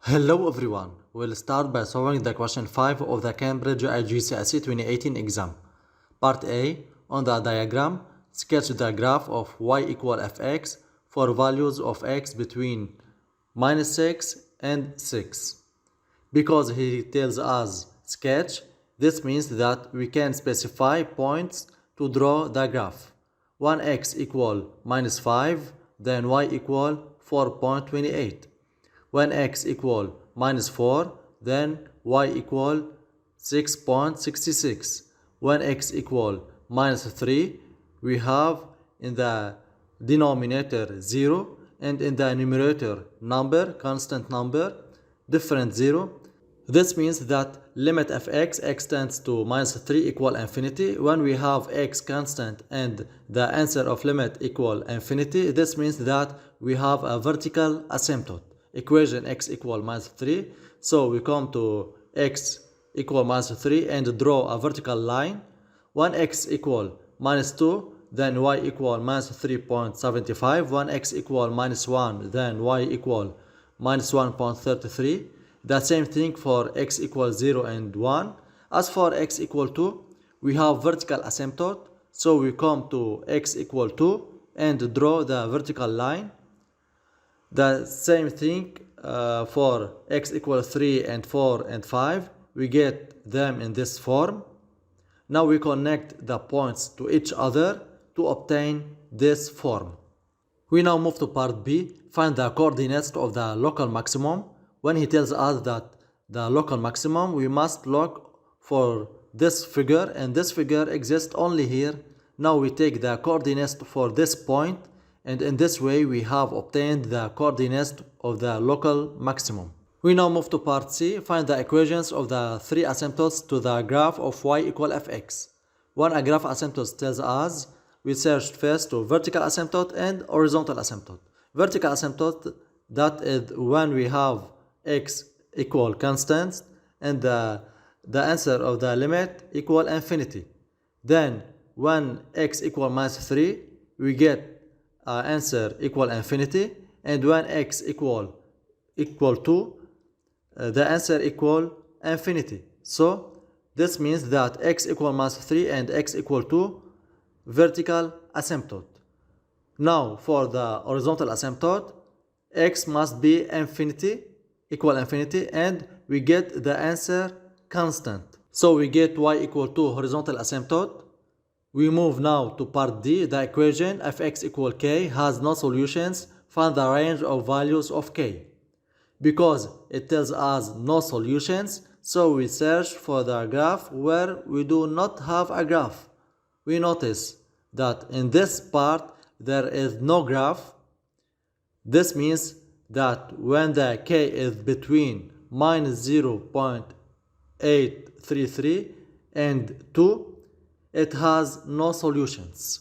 Hello everyone, we'll start by solving the question 5 of the Cambridge IGCSE 2018 exam. Part A, on the diagram, sketch the graph of y equal fx for values of x between minus 6 and 6. Because he tells us sketch, this means that we can specify points to draw the graph. 1x equal minus 5, then y equal 4.28. When x equal minus 4, then y equal 6.66. When x equal minus 3, we have in the denominator 0 and in the numerator number, constant number, different 0. This means that limit of x tends to minus 3 equal infinity. When we have x constant and the answer of limit equal infinity, this means that we have a vertical asymptote. Equation x equal minus 3. So we come to x equal minus 3 and draw a vertical line. When x equal minus 2, then y equal minus 3.75. When x equal minus 1, then y equal minus 1.33. The same thing for x equal 0 and 1. As for x equal 2, we have vertical asymptote. So we come to x equal 2 and draw the vertical line. The same thing for x equal 3 and 4 and 5. We get them in this form. Now we connect the points to each other to obtain this form. We now move to part B. Find the coordinates of the local maximum. When he tells us that the local maximum, we must look for this figure, and this figure exists only here. Now we take the coordinates for this point, and in this way we have obtained the coordinates of the local maximum. We now move to part C. Find the equations of the three asymptotes to the graph of y equal fx. When a graph asymptote tells us, we search first to vertical asymptote and horizontal asymptote. Vertical asymptote, that is when we have x equal constant and the answer of the limit equal infinity. Then when x equal minus 3, we get answer equal infinity, and when x equal 2, the answer equal infinity. So this means that x equal minus 3 and x equal 2 vertical asymptote. Now for the horizontal asymptote, x must be infinity, equal infinity, and we get the answer constant. So we get y equal to horizontal asymptote. We move now to part D. The equation fx equal k has no solutions. Find the range of values of k. Because it tells us no solutions, so we search for the graph where we do not have a graph. We notice that in this part there is no graph. This means that when the k is between minus 0.833 and 2, it has no solutions.